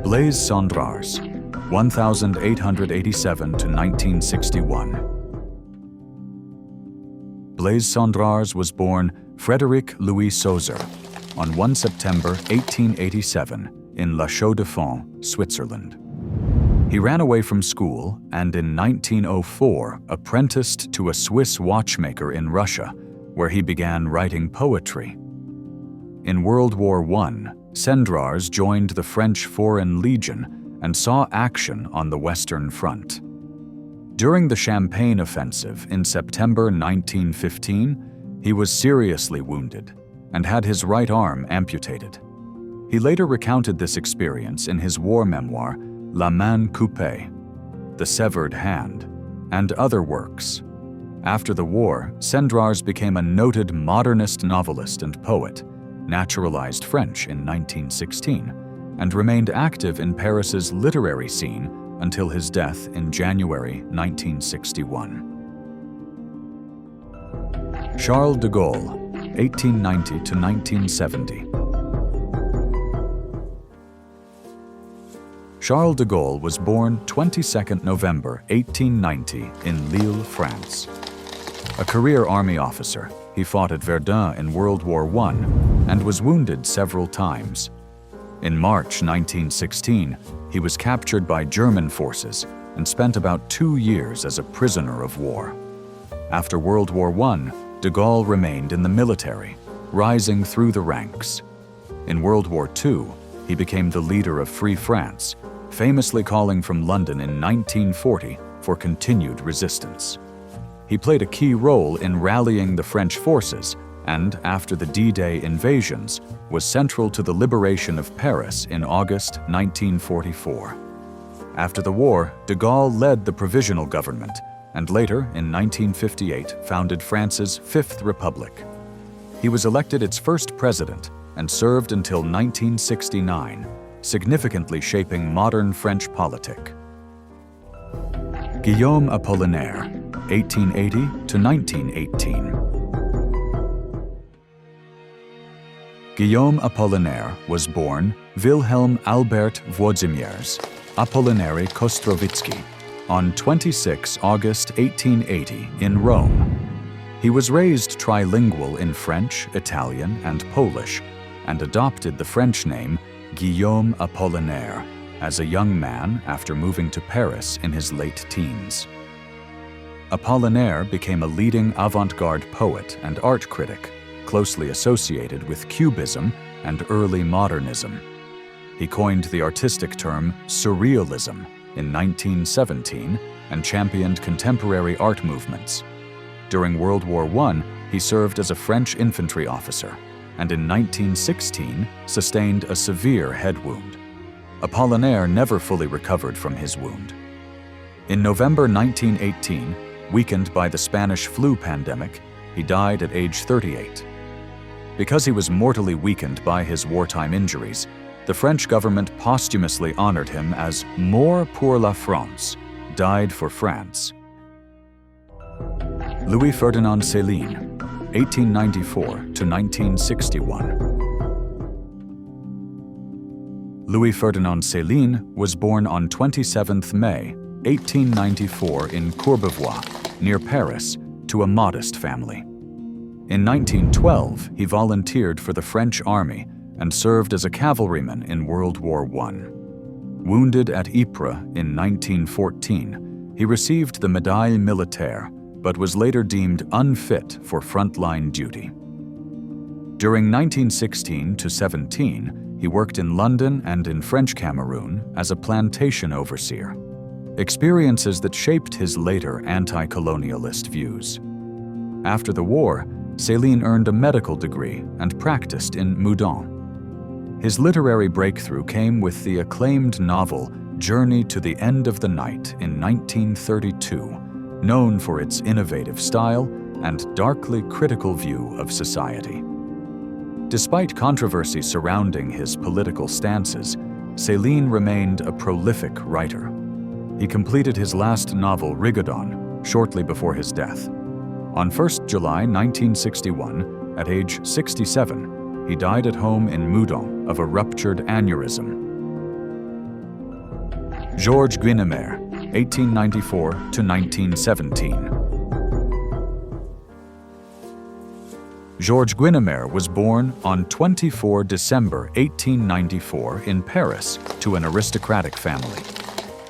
Blaise Cendrars, 1887 to 1961. Blaise Cendrars was born Frédéric Louis Sauzer on 1 September 1887 in La Chaux-de-Fonds, Switzerland. He ran away from school and in 1904 apprenticed to a Swiss watchmaker in Russia, where he began writing poetry. In World War I, Cendrars joined the French Foreign Legion and saw action on the Western Front. During the Champagne Offensive in September 1915, he was seriously wounded and had his right arm amputated. He later recounted this experience in his war memoir, La Main Coupée, The Severed Hand, and other works. After the war, Cendrars became a noted modernist novelist and poet, naturalized French in 1916, and remained active in Paris's literary scene until his death in January 1961. Charles de Gaulle, 1890 to 1970. Charles de Gaulle was born 22 November 1890 in Lille, France. A career army officer, he fought at Verdun in World War I and was wounded several times. In March 1916, he was captured by German forces and spent about 2 years as a prisoner of war. After World War I, de Gaulle remained in the military, rising through the ranks. In World War II, he became the leader of Free France, famously calling from London in 1940 for continued resistance. He played a key role in rallying the French forces and, after the D-Day invasions, was central to the liberation of Paris in August 1944. After the war, de Gaulle led the provisional government and later, in 1958, founded France's Fifth Republic. He was elected its first president and served until 1969, significantly shaping modern French politic. Guillaume Apollinaire, 1880 to 1918. Guillaume Apollinaire was born Wilhelm Albert Włodzimierz Apollinari Kostrowitzki on 26 August 1880 in Rome. He was raised trilingual in French, Italian, and Polish, and adopted the French name Guillaume Apollinaire as a young man after moving to Paris in his late teens. Apollinaire became a leading avant-garde poet and art critic, closely associated with Cubism and early modernism. He coined the artistic term surrealism in 1917 and championed contemporary art movements. During World War I, he served as a French infantry officer, and in 1916 sustained a severe head wound. Apollinaire never fully recovered from his wound. In November 1918, weakened by the Spanish flu pandemic, he died at age 38. Because he was mortally weakened by his wartime injuries, the French government posthumously honored him as Mort pour la France, died for France. Louis-Ferdinand Céline, 1894 to 1961. Louis-Ferdinand Céline was born on 27 May 1894 in Courbevoie, near Paris, to a modest family. In 1912, he volunteered for the French army and served as a cavalryman in World War I. Wounded at Ypres in 1914, he received the Médaille Militaire, but was later deemed unfit for frontline duty. During 1916 to 17, he worked in London and in French Cameroon as a plantation overseer, experiences that shaped his later anti-colonialist views. After the war, Céline earned a medical degree and practiced in Meudon. His literary breakthrough came with the acclaimed novel Journey to the End of the Night in 1932, known for its innovative style and darkly critical view of society. Despite controversy surrounding his political stances, Céline remained a prolific writer. He completed his last novel, Rigodon, shortly before his death. On 1 July 1961, at age 67, he died at home in Meudon of a ruptured aneurysm. Georges Guynemer, 1894 to 1917. Georges Guynemer was born on 24 December 1894 in Paris to an aristocratic family.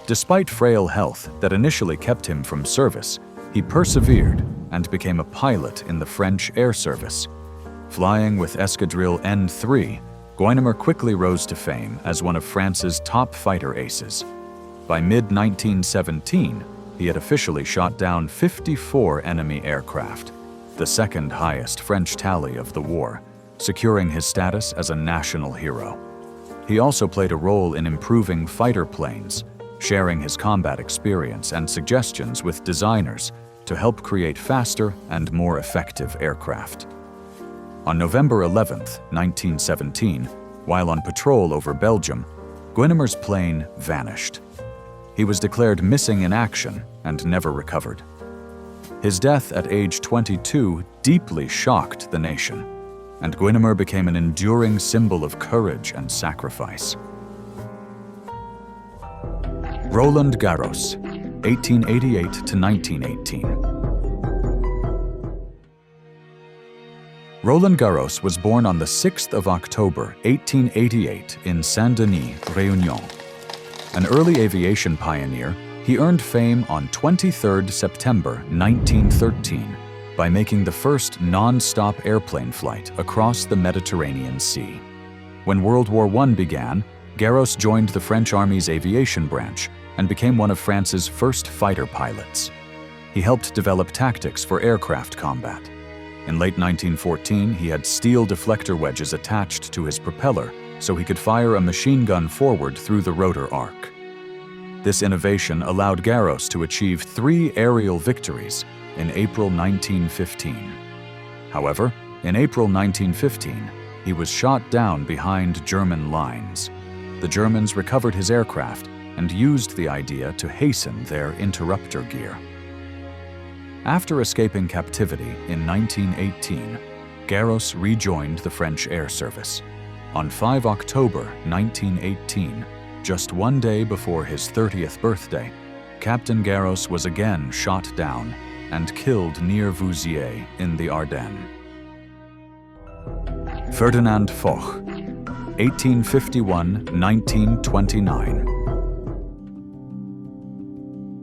Despite frail health that initially kept him from service, he persevered and became a pilot in the French air service. Flying with Escadrille N3, Guynemer quickly rose to fame as one of France's top fighter aces. By mid-1917, he had officially shot down 54 enemy aircraft, the second highest French tally of the war, securing his status as a national hero. He also played a role in improving fighter planes, sharing his combat experience and suggestions with designers to help create faster and more effective aircraft. On November 11, 1917, while on patrol over Belgium, Guynemer's plane vanished. He was declared missing in action and never recovered. His death at age 22 deeply shocked the nation, and Guynemer became an enduring symbol of courage and sacrifice. Roland Garros, 1888 to 1918. Roland Garros was born on the 6th of October, 1888 in Saint-Denis, Réunion. An early aviation pioneer, he earned fame on 23 September 1913 by making the first non-stop airplane flight across the Mediterranean Sea. When World War I began, Garros joined the French Army's aviation branch and became one of France's first fighter pilots. He helped develop tactics for aircraft combat. In late 1914, he had steel deflector wedges attached to his propeller so he could fire a machine gun forward through the rotor arc. This innovation allowed Garros to achieve 3 aerial victories in April 1915. However, in April 1915, he was shot down behind German lines. The Germans recovered his aircraft and used the idea to hasten their interrupter gear. After escaping captivity in 1918, Garros rejoined the French Air Service. On 5 October 1918, just one day before his 30th birthday, Captain Garros was again shot down and killed near Vouziers in the Ardennes. Ferdinand Foch, 1851–1929.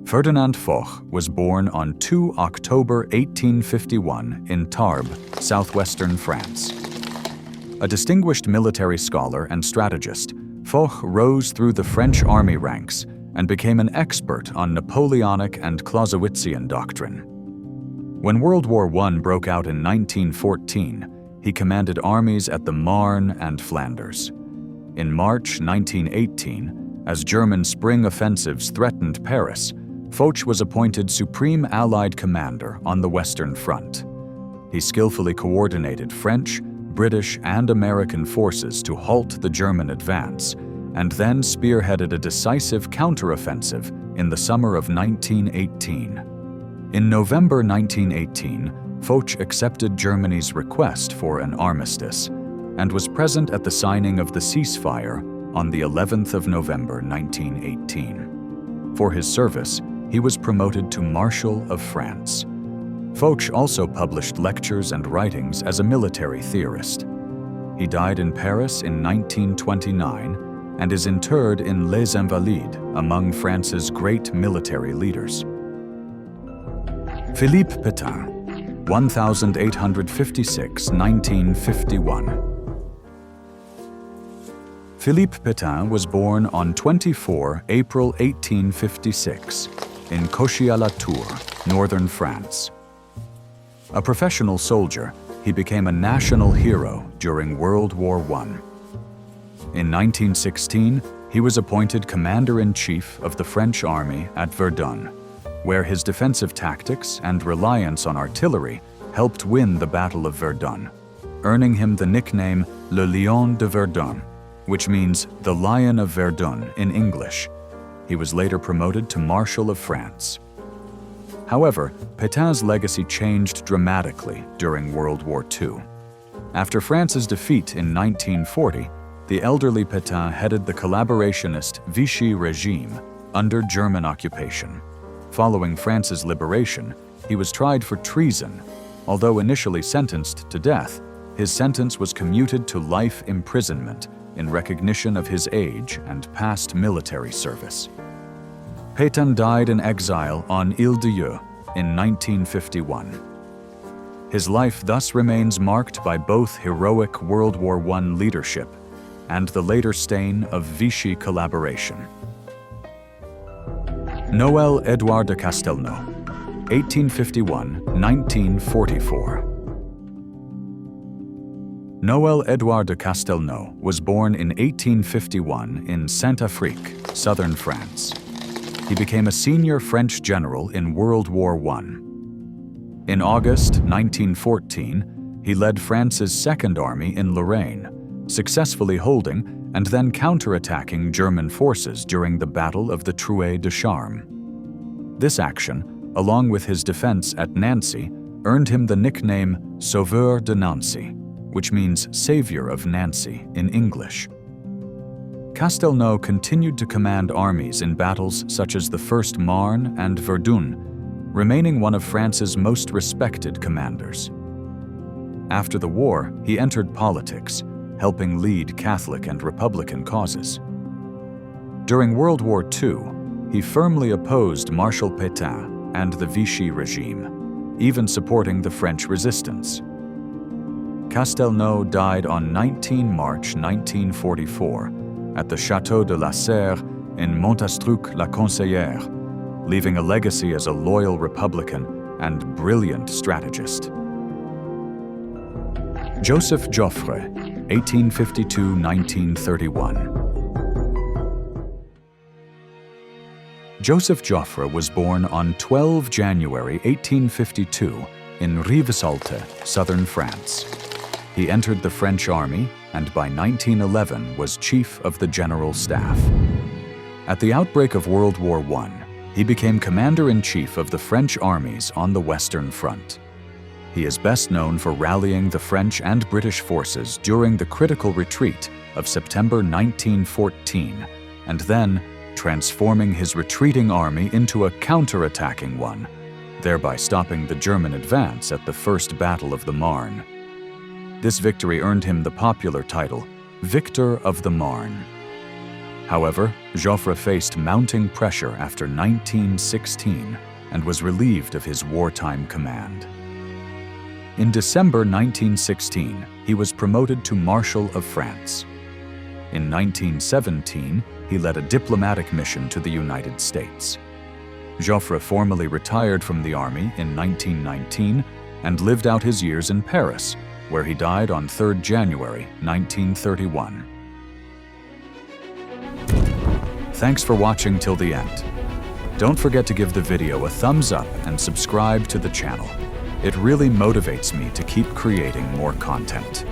Ferdinand Foch was born on 2 October 1851 in Tarbes, southwestern France. A distinguished military scholar and strategist, Foch rose through the French army ranks and became an expert on Napoleonic and Clausewitzian doctrine. When World War I broke out in 1914, he commanded armies at the Marne and Flanders. In March 1918, as German spring offensives threatened Paris, Foch was appointed Supreme Allied Commander on the Western Front. He skillfully coordinated French, British, and American forces to halt the German advance, and then spearheaded a decisive counteroffensive in the summer of 1918. In November 1918, Foch accepted Germany's request for an armistice and was present at the signing of the ceasefire on the 11th of November 1918. For his service, he was promoted to Marshal of France. Foch also published lectures and writings as a military theorist. He died in Paris in 1929 and is interred in Les Invalides among France's great military leaders. Philippe Pétain, 1856–1951. Philippe Pétain was born on 24 April 1856 in Cauchy-à-la-Tour, northern France. A professional soldier, he became a national hero during World War I. In 1916, he was appointed Commander-in-Chief of the French Army at Verdun, where his defensive tactics and reliance on artillery helped win the Battle of Verdun, earning him the nickname Le Lion de Verdun, which means the Lion of Verdun in English. He was later promoted to Marshal of France. However, Pétain's legacy changed dramatically during World War II. After France's defeat in 1940, the elderly Pétain headed the collaborationist Vichy regime under German occupation. Following France's liberation, he was tried for treason. Although initially sentenced to death, his sentence was commuted to life imprisonment in recognition of his age and past military service. Pétain died in exile on Île-d'Yeu in 1951. His life thus remains marked by both heroic World War I leadership and the later stain of Vichy collaboration. Noël Édouard de Castelnau, 1851–1944. Noël Édouard de Castelnau was born in 1851 in Saint-Affrique, southern France. He became a senior French general in World War I. In August 1914, he led France's Second Army in Lorraine, successfully holding and then counterattacking German forces during the Battle of the Trou de Charme. This action, along with his defense at Nancy, earned him the nickname Sauveur de Nancy, which means Savior of Nancy in English. Castelnau continued to command armies in battles such as the First Marne and Verdun, remaining one of France's most respected commanders. After the war, he entered politics, helping lead Catholic and Republican causes. During World War II, he firmly opposed Marshal Pétain and the Vichy regime, even supporting the French resistance. Castelnau died on 19 March 1944 at the Château de la Serre in Montastruc-la-Conseillère, leaving a legacy as a loyal Republican and brilliant strategist. Joseph Joffre, 1852–1931. Joseph Joffre was born on 12 January 1852 in Rivesaltes, southern France. He entered the French army and by 1911 was chief of the general staff. At the outbreak of World War I, he became commander-in-chief of the French armies on the Western Front. He is best known for rallying the French and British forces during the critical retreat of September 1914, and then transforming his retreating army into a counter-attacking one, thereby stopping the German advance at the First Battle of the Marne. This victory earned him the popular title, Victor of the Marne. However, Joffre faced mounting pressure after 1916 and was relieved of his wartime command. In December 1916, he was promoted to Marshal of France. In 1917, he led a diplomatic mission to the United States. Joffre formally retired from the army in 1919 and lived out his years in Paris, where he died on 3 January 1931. Thanks for watching till the end. Don't forget to give the video a thumbs up and subscribe to the channel. It really motivates me to keep creating more content.